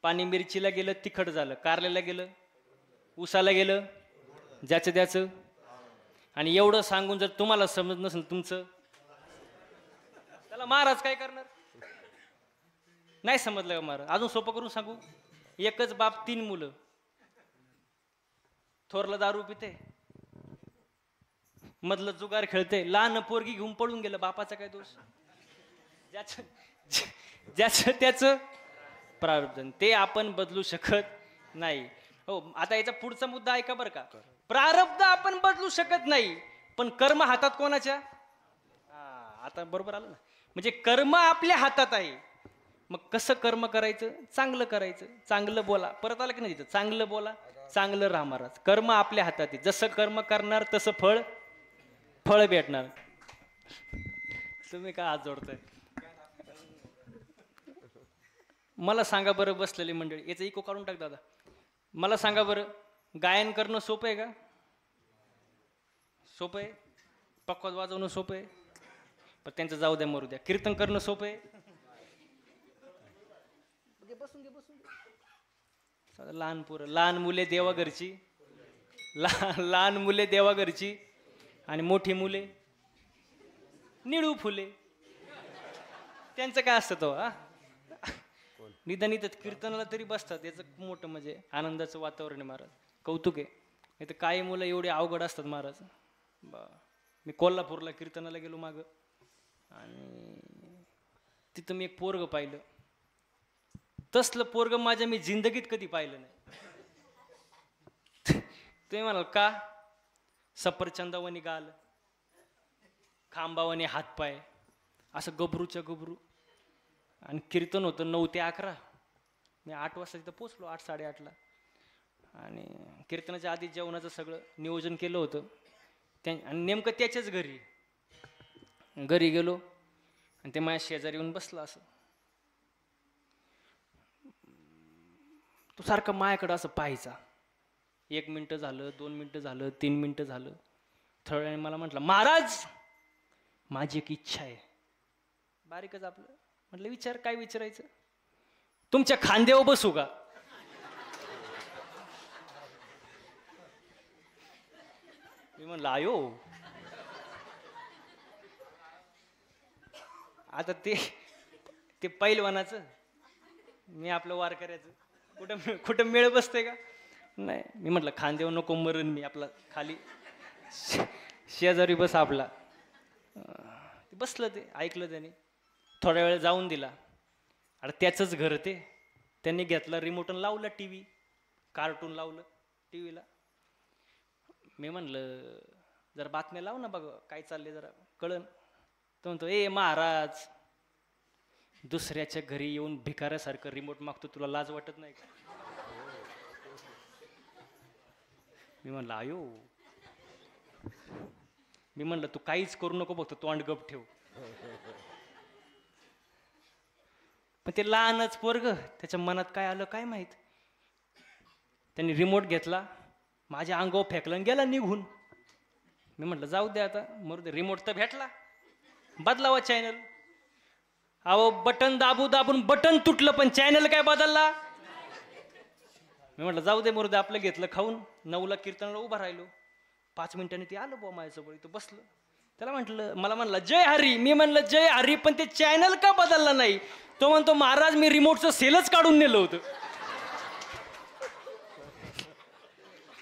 पाणी मिरचीला गेलं तिखट झालं, कारल्याला गेलं, उसाला गेलं, ज्याचं त्याचं. आणि एवढं सांगून जर तुम्हाला समजत नसेल तुमचं, त्याला महाराज काय करणार? नाही समजलं का महाराज? अजून सोपं करून सांगू, एकच बाप 3 मुलं, थोरलं दारू पिते, मधलं जुगार खेळते, लहान पोरगी घेऊन पळून गेलं, बापाचा काय दोष? ज्याचं त्याचं प्रारब्ध, ते आपण बदलू शकत नाही. हो, आता याचा पुढचा मुद्दा ऐका बरं का. प्रारब्ध आपण बदलू शकत नाही, पण कर्म हातात कोणाच्या? आता बरोबर आलं ना, म्हणजे कर्म आपल्या हातात आहे. मग कसं कर्म करायचं? चांगलं करायचं, चांगलं बोला. परत आलं की नाही तिथं, चांगलं बोला, चांगलं राहा महाराज. कर्म आपल्या हातात आहे, जसं कर्म करणार तसं फळ भेटणार. तुम्ही काय हात जोडताय? मला सांगा बरं, बसलेली मंडळी, याचं इको काढून टाक दादा. मला सांगा बरं, गायन करणं सोपं आहे का? सोपं आहे. पक्वाद वाजवणं सोपं आहे, पण त्यांचं जाऊ द्या मरू द्या. कीर्तन करणं सोपं आहे. लहान पोरं, लहान मुले देवाघरची, लहान मुले देवाघरची आणि मोठी मुले निळू फुले. त्यांचं काय असतं तो? निदान इथं कीर्तनाला तरी बसतात, याचं मोठं म्हणजे आनंदाचं वातावरण आहे महाराज. कौतुक आहे. नाही तर काही मुलं एवढे अवघड असतात महाराज. मी कोल्हापूरला कीर्तनाला गेलो मागं, आणि तिथं मी एक पोरग पाहिलं. तसलं पोरग माझ्या मी जिंदगीत कधी पाहिलं नाही. तुम्ही म्हणाल का? सफरचंदावानी गाल, खांबावानी हातपाय, असं गबरूच्या गबरू. आणि कीर्तन होतं 9 ते 11. मी 8 वाजता तिथं पोचलो, 8 साडेआठला. आणि कीर्तनाच्या आधी जेवणाचं सगळं नियोजन केलं होतं. आणि नेमकं त्याच्याच घरी घरी गेलो आणि ते माझ्या शेजारी येऊन बसला असं. तो सारखं माझ्याकडं असं पाहायचा. 1 मिनटं झालं, 2 मिनटं झालं, 3 मिनटं झालं. थोड्या वेळाने मला म्हटलं, महाराज माझी एक इच्छा आहे. बारीकच आपलं. म्हटलं विचार, काय विचारायचं? तुमच्या खांद्यावर बसू का? मी म्हणलं आयो. आता ते पैलवानाचं, मी आपलं वारकऱ्याचं, कुठं मेळ बसते का? नाही. मी म्हटलं खांद्यावर नको, मरण मी. आपला खाली शेजारी बस आपला. ते बसलं, ते ऐकलं त्याने. थोड्या वेळ जाऊन दिला. अरे त्याचंच घर ते. त्यांनी घेतला रिमोट आणि लावला TV, कार्टून लावलं TV ला. मी म्हणलं जरा बातम्या लाव ना, बघ काय चाललंय, जरा कळन. तो म्हणतो, ए महाराज, दुसऱ्याच्या घरी येऊन भिकाऱ्यासारखं रिमोट मागतो, तुला लाज वाटत नाही का? मी म्हणलं आयो. मी म्हणलं तू काहीच करू नको, बघतो तोंड गप ठेव. पण ते लहानच पोरग, त्याच्या मनात काय आलं काय माहित. त्यांनी रिमोट घेतला, माझ्या अंगावर फेकला आणि गेला निघून. मी म्हटलं जाऊ दे आता, मरू दे. रिमोट तर भेटला, बदलावा चॅनल. अहो बटन दाबून बटन तुटलं, पण चॅनल काय बदलला? मी म्हटलं जाऊ दे, मरू दे, आपलं घेतलं खाऊन. 9ला कीर्तनाला उभा राहिलो. 5 मिनिटांनी ते आलं बुवा माझ्यासोबत, इथं बसलं. त्याला म्हटलं, मला म्हणला जय हरी. मी म्हणलं जय हरी, पण ते चॅनल का बदलला नाही? तो म्हणतो महाराज मी रिमोटचं सेलच काढून नेलं होतं.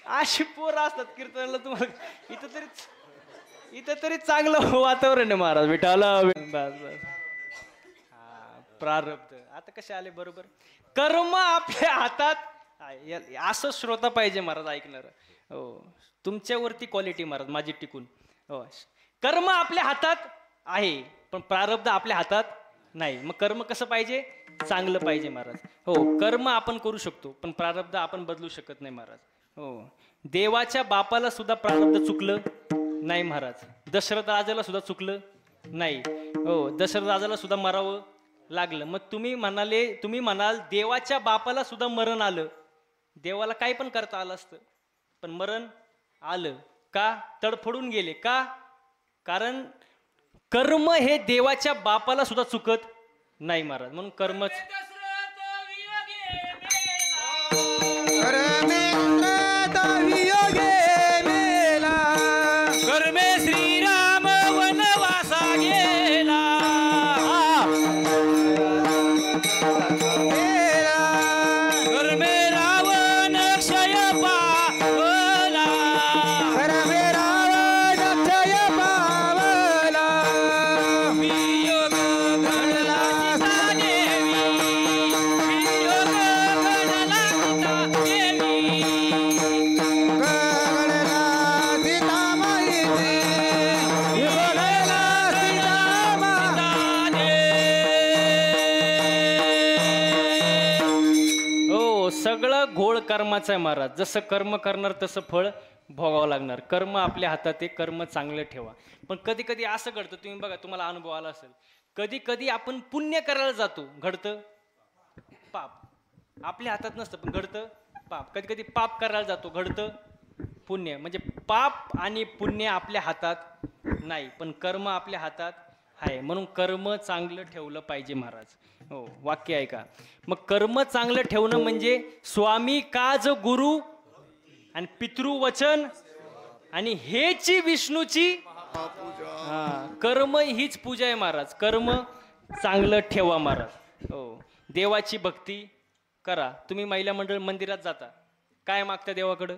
अशी पोरं असतात कीर्तनाला. तुम्हाला इथं तरी चांगलं वातावरण आहे महाराज. विठाला बस बस. हा प्रारब्ध आता कसे आले बरोबर. कर्म आपल्या हातात. असं श्रोता पाहिजे महाराज ऐकणार. हो तुमच्यावरती क्वालिटी महाराज माझी टिकून. हो कर्म आपल्या हातात आहे, पण प्रारब्ध आपल्या हातात नाही. मग कर्म कसं पाहिजे? चांगलं पाहिजे महाराज. हो कर्म आपण करू शकतो, पण प्रारब्ध आपण बदलू शकत नाही महाराज. हो देवाच्या बापाला सुद्धा प्रारब्ध चुकलं नाही महाराज. दशरथ राजाला सुद्धा चुकलं नाही. हो दशरथ राजाला सुद्धा मरावं लागलं. मग तुम्ही म्हणाल देवाच्या बापाला सुद्धा मरण आलं. देवाला काही पण करता आलं असतं, पण मरण आलं का? तडफडून गेले का? कारण कर्म हे देवाच्या बापाला सुद्धा चुकत नाही महाराज. म्हणून कर्मच. कर्मे श्रीराम वनवासा गेला. कर्मे रावण क्षय पावला. कर्मे रावण क्षय पावला. वियोग घडला सीता देवी. वियोग घडला सीता देवी. सगळं घोळ कर्माचं आहे महाराज. जसं कर्म करणार तसं फळ भोगावं लागणार. कर्म आपल्या हातात आहे, कर्म चांगलं ठेवा. पण कधी कधी असं घडतं, तुम्ही बघा, तुम्हाला अनुभव आला असेल. कधी कधी आपण पुण्य करायला जातो, घडतं पाप. आपल्या हातात नसतं पण घडतं पाप. कधी कधी पाप करायला जातो, घडतं पुण्य. म्हणजे पाप आणि पुण्य आपल्या हातात नाही, पण कर्म आपल्या हातात आहे. म्हणून कर्म चांगलं ठेवलं पाहिजे महाराज. हो वाक्य आहे का? मग कर्म चांगलं ठेवणं म्हणजे स्वामी काज गुरु आणि पितृवचन आणि हेची विष्णूची कर्म हीच पूजा आहे महाराज. कर्म चांगलं ठेवा महाराज. हो देवाची भक्ती करा. तुम्ही महिला मंडळ मंदिरात जाता, काय मागता देवाकडं?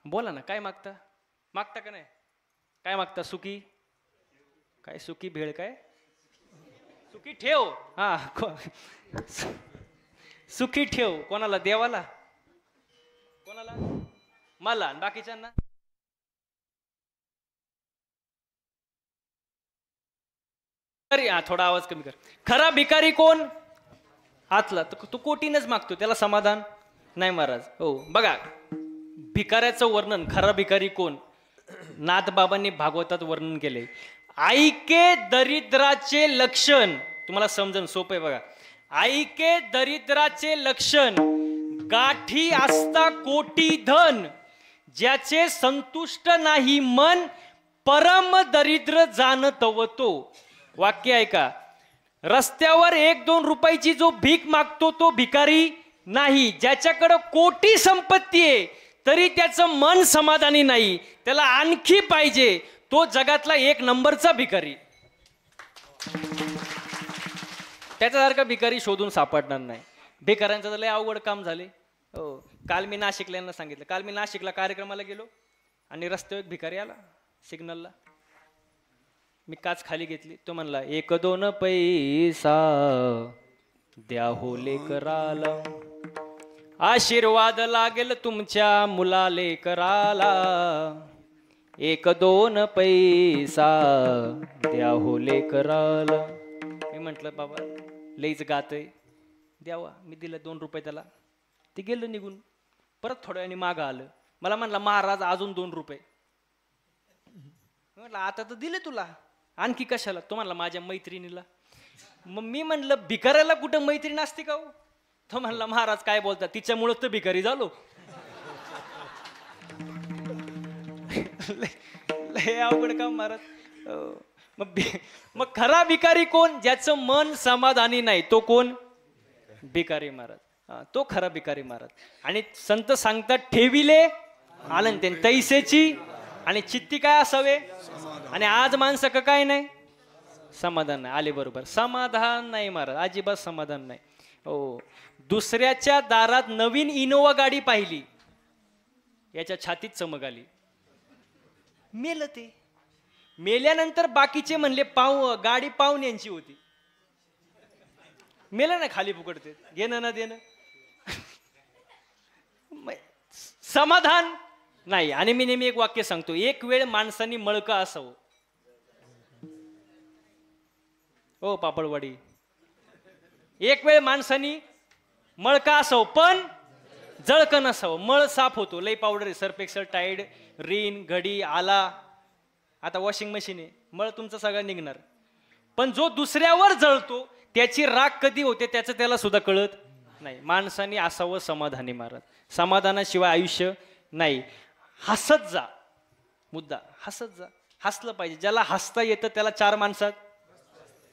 बोला ना, काय मागता? मागता का नाही? काय मागता? सुखी काय? सुखी भेळ काय? सुखी ठेव. हा सुखी ठेव. कोणाला? देवाला. कोणाला? मला. आणि बाकीच्यांना? थोडा आवाज कमी कर. खरा भिकारी कोण? आतला. तो कोटीनच मागतो, त्याला समाधान नाही महाराज. हो बघा भिकाऱ्याचं वर्णन. खरा भिकारी कोण? नाथबाबांनी भागवतात वर्णन केले. ऐके दरिद्राचे लक्षण, तुम्हाला समजून सोपं आहे बघा. ऐके दरिद्राचे लक्षण, गाठी असता कोटी धन, ज्याचे संतुष्ट नाही मन, परम दरिद्र जाणतवतो. वाक्य ऐका. रस्त्यावर 1-2 रुपयाची जो भीक मागतो तो भिकारी नाही. ज्याच्याकडे कोटी संपत्ती आहे तरी त्याचं मन समाधानी नाही, त्याला आणखी पाहिजे, तो जगातला 1 नंबरचा भिकारी. त्याच्यासारखा भिकारी शोधून सापडणार नाही. भिकाऱ्यांचं तर लय अवघड काम झाले. हो, काल मी नाशिकला यांना सांगितलं. काल मी नाशिकला कार्यक्रमाला गेलो आणि रस्त्यावर एक भिकारी आला सिग्नलला. मी काच खाली घेतली. तो म्हणला 1-2 पैसा द्या हो लेकराला, आशीर्वाद लागेल तुमच्या मुला लेकराला, 1-2 पैसा द्या हो लेकराला. मी म्हटलं बाबा लईच गातय, द्यावा. मी दिलं 2 रुपये त्याला. ते गेलं निघून. परत थोड्या वेळाने मागं आलं. मला म्हणला महाराज अजून 2 रुपये. म्हटलं आता तर दिले तुला, आणखी कशाला? तो म्हणला माझ्या मैत्रिणीला. मग मी म्हणलं भिकाऱ्याला कुठं मैत्रीण असते का हो? तो म्हणला महाराज काय बोलता, तिच्यामुळं तर भिकारी झालो. लय अवघड काम महाराज. मग खरा भिकारी कोण? ज्याचं मन समाधानी नाही, तो कोण? भिकारी महाराज. तो खरा भिकारी महाराज. आणि संत सांगतात ठेविले आनंद तैसेची आणि चित्ती काय असावे. आणि आज माणसं काय नाही, समाधान नाही. आले बरोबर, समाधान नाही महाराज, अजिबात समाधान नाही. हो, दुसऱ्याच्या दारात नवीन इनोवा गाडी पाहिली, याच्या छातीत चमक आली. मेलं ते. मेल्यानंतर बाकीचे म्हणले गाडी पाहुण्यांची होती. मेलं ना खाली फुकडते, घेणं ना देणं. समाधान नाही. आणि मी नेहमी एक वाक्य सांगतो, एक वेळ माणसानी मळका असावं. ओ पापडवाडी, एक वेळ माणसानी मळका असावं पण जळकं नसावं. मळ साफ होतो. लई पावडर आहे, सर्फ एक्सेल, टाईड, रिन, घडी, आला, आता वॉशिंग मशीन आहे, मळ तुमचं सगळं निघणार. पण जो दुसऱ्यावर जळतो त्याची राग कधी होते त्याचं त्याला सुद्धा कळत नाही. माणसाने असावं समाधानी महाराज. समाधानाशिवाय आयुष्य नाही. हसत जा, मुद्दा हसत जा. हसलं पाहिजे. ज्याला हसता येतं त्याला 4 माणसात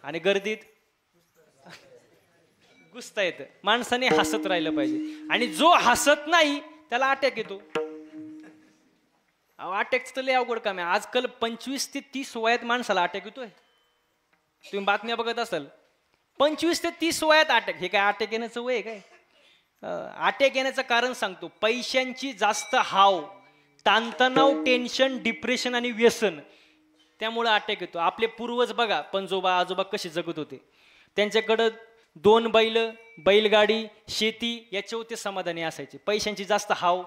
आणि गर्दीत घुसता येतं. माणसाने हसत राहिलं पाहिजे. आणि जो हसत नाही त्याला अटॅक येतो. अटॅकचं तर लय अवघड काम आहे. आजकाल 25 ते 30 वयात माणसाला अटॅक येतोय. तुम्ही बातम्या बघत असाल, 25 ते 30 वयात अटॅक. हे काय अटॅक येण्याचं वय काय? अटॅक येण्याचं कारण सांगतो. पैशांची जास्त हाव, ताणतणाव, टेन्शन, डिप्रेशन आणि व्यसन, त्यामुळे अटॅक येतो. आपले पूर्वज बघा, पणजोबा आजोबा कसे जगत होते. त्यांच्याकडं 2 बैल, बैलगाडी, शेती याच्यावर ते समाधानी असायचे. पैशांची जास्त हाव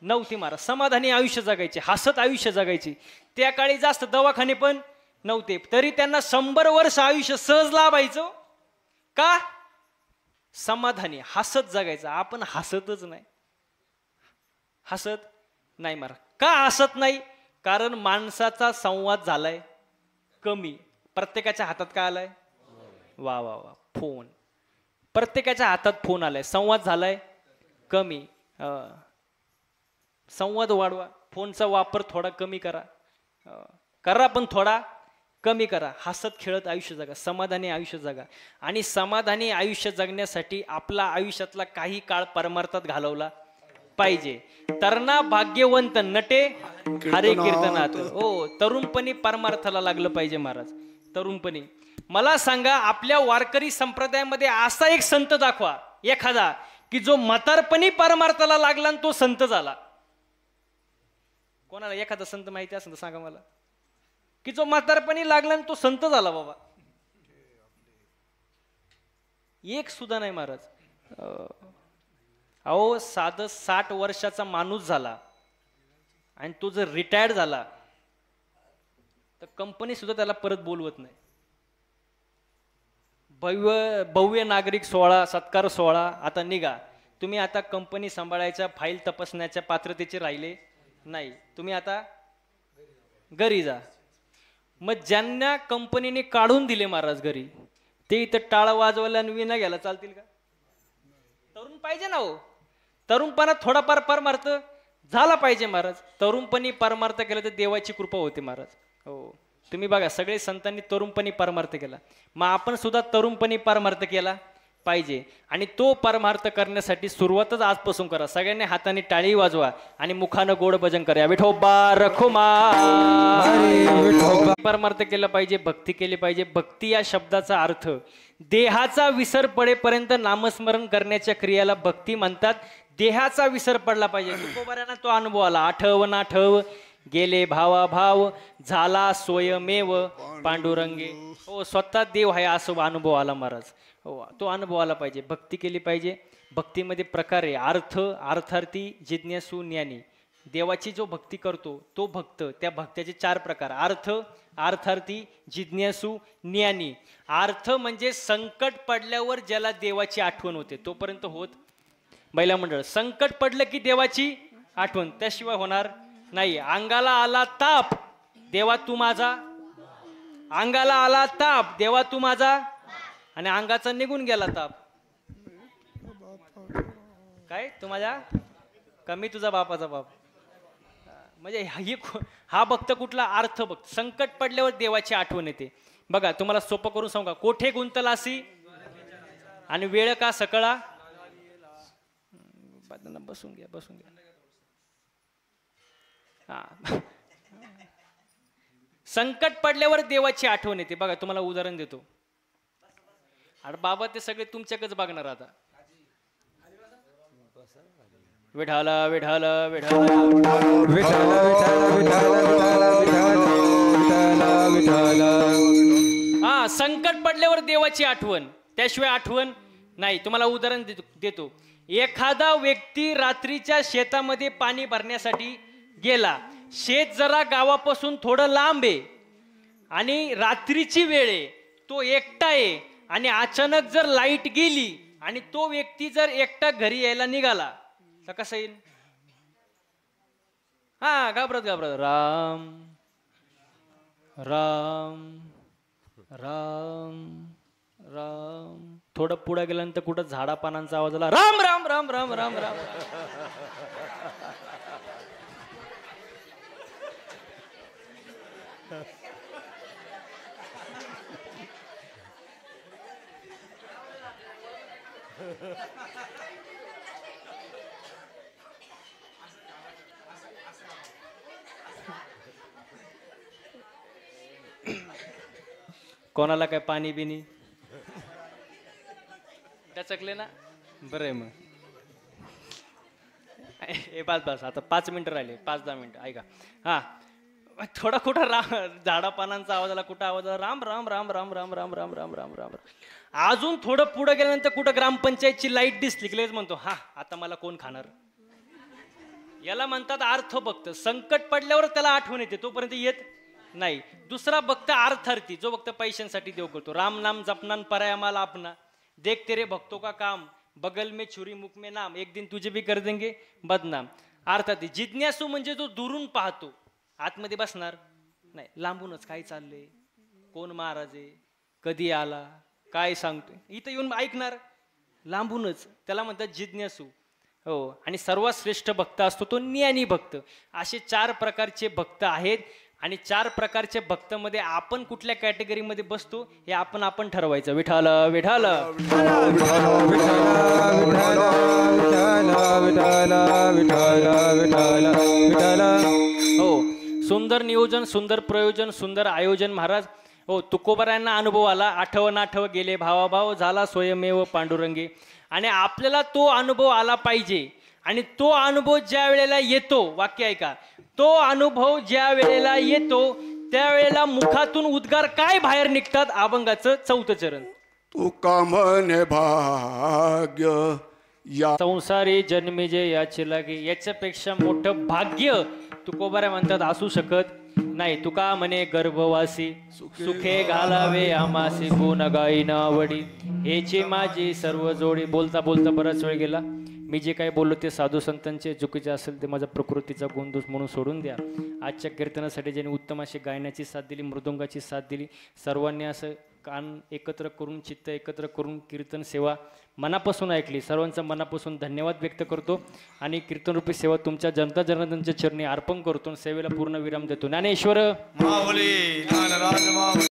नव्हती महाराज. समाधानी आयुष्य जगायचे, हसत आयुष्य जगायचे. त्या काळी जास्त दवाखाने पण नव्हते, तरी त्यांना 100 वर्ष आयुष्य सहज लाभायचं. का? समाधानी हसत जगायचं. आपण हसतच नाही, हसत नाही महाराज. का हसत नाही? कारण माणसाचा संवाद झालाय कमी. प्रत्येकाच्या हातात काय आलाय? वा वा वा, फोन. प्रत्येकाच्या हातात फोन आलाय, संवाद झालाय कमी. संवाद वाढवा. फोनचा वापर थोडा कमी करा, करा पण थोडा कमी करा. हसत खेळत आयुष्य जगा, समाधानी आयुष्य जगा. आणि समाधानी आयुष्य जगण्यासाठी आपला आयुष्यातला काही काळ परमार्थात घालवला पाहिजे. तरणा भाग्यवंत नटे हरे कीर्तनात. हो, तरुणपणी परमार्थाला लागलं पाहिजे महाराज. तरुणपणी मला सांगा, आपल्या वारकरी संप्रदायामध्ये असा एक संत दाखवा एखादा की जो म्हातारपणी परमार्थाला लागला आणि तो संत झाला. कोणाला एखादा संत माहिती असेल तर सांगा मला, की जो म्हातारपणी लागला आणि तो संत झाला. बाबा एक सुद्धा नाही महाराज. अहो, साधं 60 वर्षाचा माणूस झाला आणि तो जर रिटायर्ड झाला तर कंपनी सुद्धा त्याला परत बोलवत नाही. भव्य नागरिक सोहळा, सत्कार सोहळा आता निघा. तुम्ही आता कंपनी सांभाळायच्या, फाईल तपासण्याच्या पात्रतेचे राहिले नाही. तुम्ही आता घरी जा. मग ज्यांना कंपनीने काढून दिले महाराज घरी, ते इथं टाळा वाजवायला आणि विना घ्यायला चालतील का? तरुण पाहिजे ना हो. तरुणपणात थोडाफार परमार्थ झाला पाहिजे महाराज. तरुणपणी परमार्थ केला तर देवाची कृपा होते महाराज. हो, तुम्ही बघा सगळे संतांनी तरुणपणी परमार्थ केला, मग आपण सुद्धा तरुणपणी परमार्थ केला पाहिजे. आणि तो परमार्थ करण्यासाठी सुरुवातच आजपासून करा. सगळ्यांनी हाताने टाळी वाजवा आणि मुखानं गोड भजन करा. विठोबा रखुमा. परमार्थ केला पाहिजे, भक्ती केली पाहिजे. भक्ती या शब्दाचा अर्थ देहाचा विसर पडेपर्यंत नामस्मरण करण्याच्या क्रियाला भक्ती म्हणतात. देहाचा विसर पडला पाहिजे. तुकोबाऱ्यांना तो अनुभव आला. आठव नाठव गेले भावा भाव, झाला स्वयमेव पांडुरंगे. हो, स्वतः देव आहे असं अनुभव आला महाराज. हो, तो अनुभव आला पाहिजे. भक्ती केली पाहिजे. भक्तीमध्ये प्रकार आहे. अर्थ, अर्थार्थी, जिज्ञासू, ज्ञानी. देवाची जो भक्ती करतो तो भक्त, त्या भक्ताचे 4 प्रकार. अर्थ, अर्थार्थी, जिज्ञासू, ज्ञानी. अर्थ म्हणजे संकट पडल्यावर ज्याला देवाची आठवण होते, तोपर्यंत होत महिला मंडळ. संकट पडलं की देवाची आठवण, त्याशिवाय होणार नाही. अंगाला आला ताप, देवा तू माझा. अंगाला आला ताप, देवा तू माझा. आणि अंगाचा निघून गेला ताप, काय तू माझ्या कमी तुझा बापाचा बाप. म्हणजे हा भक्त कुठला? अर्थ भक्त. संकट पडल्यावर देवाची आठवण येते. बघा तुम्हाला सोपं करून सांगा. कोठे गुंतलासी आणि वेळ का सकळा. बसून घ्या, बसून घ्या. हा, संकट पडल्यावर देवाची आठवण येते. बघा तुम्हाला उदाहरण देतो. अरे बाबा ते सगळे तुमच्याकडेच बघणार आता. विठाला विठाला विठाला हा, संकट पडल्यावर देवाची आठवण, त्याशिवाय आठवण नाही. तुम्हाला उदाहरण देतो. एखादा व्यक्ती रात्रीच्या शेतामध्ये पाणी भरण्यासाठी गेला. शेत जरा गावापासून थोडं लांब आहे आणि रात्रीची वेळ आहे, तो एकटा आहे आणि अचानक जर लाईट गेली आणि तो व्यक्ती जर एकटा घरी यायला निघाला तर कसं येईल? हा, घाबरत घाबरत राम राम राम राम. थोडं पुढे गेल्यानंतर कुठं झाडा पानांचा आवाज आला. राम राम राम राम राम राम. कोणाला काय पाणी बिनी टचकले ना? बरं आहे मग. ए बस बस, आता 5 मिनिटं राहिले, 5-10 मिनिटं ऐका. हा, थोडा कुठं झाडा पानांचा आवाज आला, कुठं आवाज आला राम राम राम राम राम राम राम राम राम राम. अजून थोडं पुढे गेल्यानंतर कुठं ग्रामपंचायतची लाईट दिसली की लगेच म्हणतो हा आता मला कोण खाणार. याला म्हणतात अर्थ भक्त. संकट पडल्यावर त्याला आठवण येते, तोपर्यंत येत नाही. दुसरा भक्त अर्थार्थी, जो भक्त पैशांसाठी देव करतो. राम नाम जपनान पराया माल आपना, देख तेरे भक्तों का काम, बगल में छुरी मुख में नाम, एक दिन तुझे भी कर देंगे बदनाम. अर्थार्थी. जिज्ञासू म्हणजे जो दुरून पाहतो, आतमध्ये बसणार नाही, लांबूनच काय चाललंय, कोण महाराज आहे, कधी आला, काय सांगतोय, इथं येऊन ऐकणार, लांबूनच. त्याला म्हणतात जिज्ञासू. हो, आणि सर्वात श्रेष्ठ भक्त असतो तो ज्ञानी भक्त. असे 4 प्रकारचे भक्त आहेत. आणि 4 प्रकारच्या भक्तांमध्ये आपण कुठल्या कॅटेगरीमध्ये बसतो हे आपण ठरवायचं. विठाल विठाल. हो, सुंदर नियोजन, सुंदर प्रयोजन, सुंदर आयोजन महाराज. हो, तुकोबारायांना अनुभव आला. आठव नाठव गेले भावाभाव, झाला स्वयमेव पांडुरंगे. आणि आपल्याला तो अनुभव आला पाहिजे. आणि तो अनुभव ज्या वेळेला येतो, वाक्य ऐका, तो अनुभव ज्या वेळेला येतो त्यावेळेला मुखातून उद्गार काय बाहेर निघतात? अभंगाचं 4थं चरण. तुका म्हणे भाग्य या संसारी जन्मी जे याचे लागे. याच्यापेक्षा मोठं भाग्य तुकोबारा म्हणतात असू शकत नाही. तुका म्हणे गर्भवासी, सुखे घालावे आमासी, गुण गाई नावडी, हेची माझी सर्व जोडी. बोलता बोलता बराच वेळ गेला. मी जे काही बोललो ते साधू संतांचे चुकीचे असेल ते माझा प्रकृतीचा गुणदोष म्हणून सोडून द्या. आजच्या कीर्तनासाठी ज्यांनी उत्तम अशी गायनाची साथ दिली, मृदुंगाची साथ दिली, सर्वांनी असं कान एकत्र करून, चित्त एकत्र करून कीर्तन सेवा मनापासून ऐकली, सर्वांचा मनापासून धन्यवाद व्यक्त करतो आणि कीर्तनरूपी सेवा तुमच्या जनता जनार्दनच्या चरणी अर्पण करतो. सेवेला पूर्ण विराम देतो. ज्ञानेश्वर माऊली ज्ञानराज माऊली.